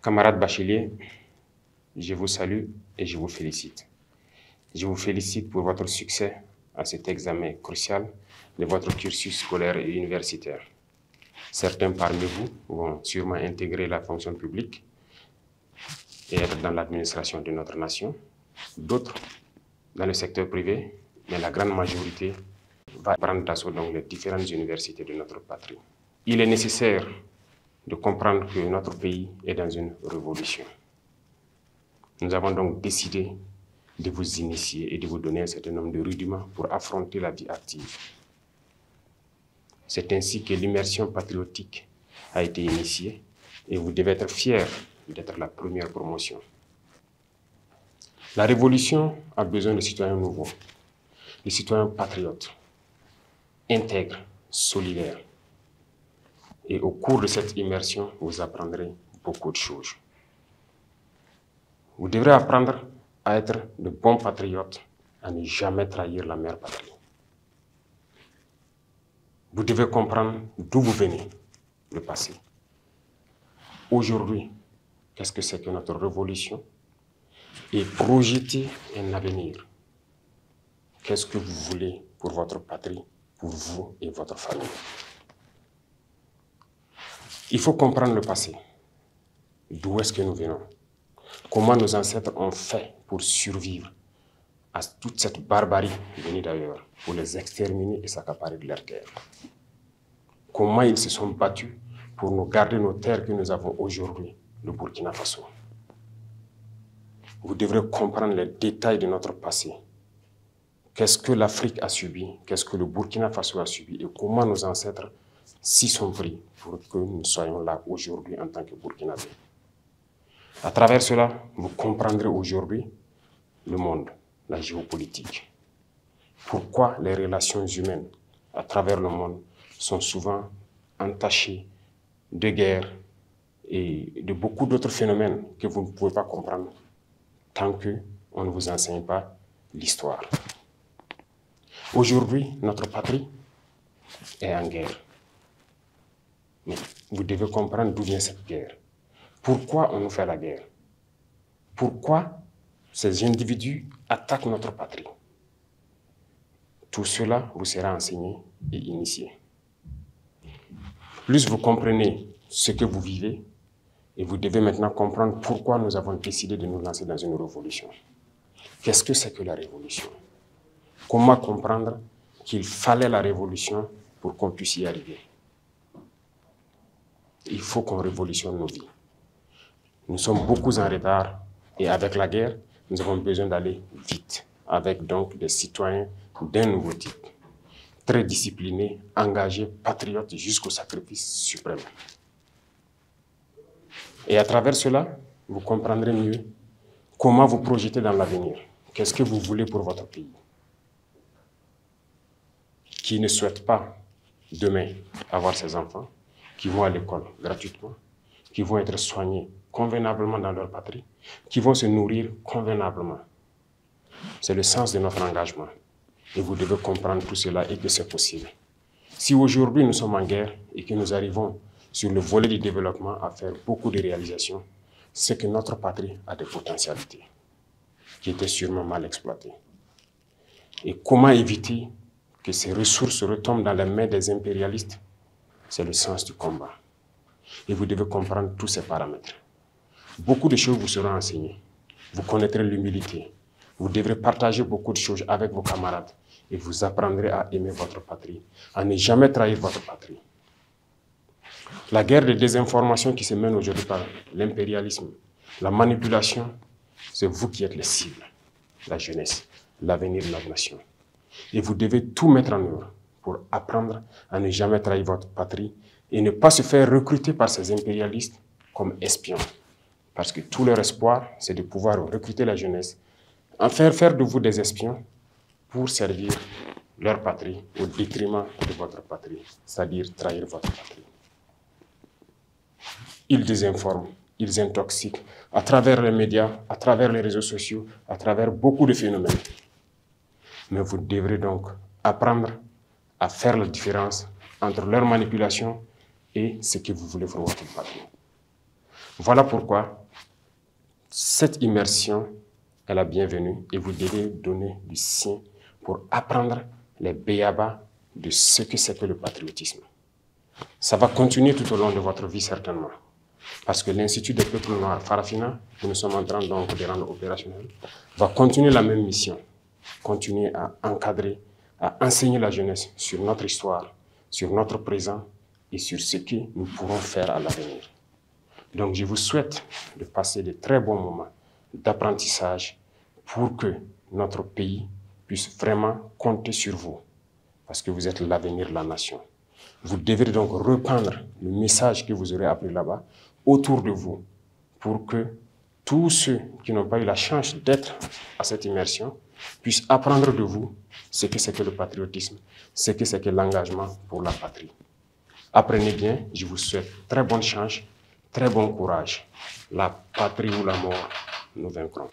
Camarades bacheliers, je vous salue et je vous félicite. Je vous félicite pour votre succès à cet examen crucial de votre cursus scolaire et universitaire. Certains parmi vous vont sûrement intégrer la fonction publique et être dans l'administration de notre nation, d'autres dans le secteur privé, mais la grande majorité va prendre d'assaut donc les différentes universités de notre patrie. Il est nécessaire de comprendre que notre pays est dans une révolution. Nous avons donc décidé de vous initier et de vous donner un certain nombre de rudiments pour affronter la vie active. C'est ainsi que l'immersion patriotique a été initiée et vous devez être fiers d'être la première promotion. La révolution a besoin de citoyens nouveaux, de citoyens patriotes, intègres, solidaires. Et au cours de cette immersion, vous apprendrez beaucoup de choses. Vous devrez apprendre à être de bons patriotes, à ne jamais trahir la mère patrie. Vous devez comprendre d'où vous venez, le passé. Aujourd'hui, qu'est-ce que c'est que notre révolution? Et projeter un avenir. Qu'est-ce que vous voulez pour votre patrie, pour vous et votre famille? Il faut comprendre le passé. D'où est-ce que nous venons? Comment nos ancêtres ont fait pour survivre à toute cette barbarie venue d'ailleurs, pour les exterminer et s'accaparer de leurs terres? Comment ils se sont battus pour nous garder nos terres que nous avons aujourd'hui, le Burkina Faso? Vous devrez comprendre les détails de notre passé. Qu'est-ce que l'Afrique a subi? Qu'est-ce que le Burkina Faso a subi? Et comment nos ancêtres s'y sont pris pour que nous soyons là aujourd'hui en tant que Burkinabés? À travers cela, vous comprendrez aujourd'hui le monde, la géopolitique. Pourquoi les relations humaines à travers le monde sont souvent entachées de guerres et de beaucoup d'autres phénomènes que vous ne pouvez pas comprendre tant qu'on ne vous enseigne pas l'histoire. Aujourd'hui, notre patrie est en guerre. Mais vous devez comprendre d'où vient cette guerre. Pourquoi on nous fait la guerre? Pourquoi ces individus attaquent notre patrie? Tout cela vous sera enseigné et initié. Plus vous comprenez ce que vous vivez, et vous devez maintenant comprendre pourquoi nous avons décidé de nous lancer dans une révolution. Qu'est-ce que c'est que la révolution? Comment comprendre qu'il fallait la révolution pour qu'on puisse y arriver? Il faut qu'on révolutionne nos vies. Nous sommes beaucoup en retard et avec la guerre, nous avons besoin d'aller vite, avec donc des citoyens d'un nouveau type, très disciplinés, engagés, patriotes jusqu'au sacrifice suprême. Et à travers cela, vous comprendrez mieux comment vous projeter dans l'avenir. Qu'est-ce que vous voulez pour votre pays? Qui ne souhaite pas demain avoir ses enfants, qui vont à l'école gratuitement, qui vont être soignés convenablement dans leur patrie, qui vont se nourrir convenablement. C'est le sens de notre engagement. Et vous devez comprendre tout cela et que c'est possible. Si aujourd'hui nous sommes en guerre et que nous arrivons sur le volet du développement à faire beaucoup de réalisations, c'est que notre patrie a des potentialités qui étaient sûrement mal exploitées. Et comment éviter que ces ressources retombent dans les mains des impérialistes? C'est le sens du combat. Et vous devez comprendre tous ces paramètres. Beaucoup de choses vous seront enseignées. Vous connaîtrez l'humilité. Vous devrez partager beaucoup de choses avec vos camarades et vous apprendrez à aimer votre patrie, à ne jamais trahir votre patrie. La guerre de désinformation qui se mène aujourd'hui par l'impérialisme, la manipulation, c'est vous qui êtes les cibles, la jeunesse, l'avenir de notre nation. Et vous devez tout mettre en œuvre pour apprendre à ne jamais trahir votre patrie et ne pas se faire recruter par ces impérialistes comme espions. Parce que tout leur espoir, c'est de pouvoir recruter la jeunesse, en faire de vous des espions pour servir leur patrie au détriment de votre patrie, c'est-à-dire trahir votre patrie. Ils désinforment, ils intoxiquent à travers les médias, à travers les réseaux sociaux, à travers beaucoup de phénomènes. Mais vous devrez donc apprendre à faire la différence entre leur manipulation et ce que vous voulez pour votre patrie. Voilà pourquoi cette immersion est la bienvenue et vous devez donner du sien pour apprendre les béabas de ce que c'est que le patriotisme. Ça va continuer tout au long de votre vie certainement. Parce que l'Institut des peuples noirs, Farafina, que nous sommes en train donc de rendre opérationnel, va continuer la même mission. Continuer à encadrer, à enseigner la jeunesse sur notre histoire, sur notre présent et sur ce que nous pourrons faire à l'avenir. Donc je vous souhaite de passer de très bons moments d'apprentissage pour que notre pays puisse vraiment compter sur vous. Parce que vous êtes l'avenir de la nation. Vous devrez donc reprendre le message que vous aurez appris là-bas autour de vous pour que tous ceux qui n'ont pas eu la chance d'être à cette immersion puissent apprendre de vous ce que c'est que le patriotisme, ce que c'est que l'engagement pour la patrie. Apprenez bien, je vous souhaite très bonne chance, très bon courage. La patrie ou la mort, nous vaincrons.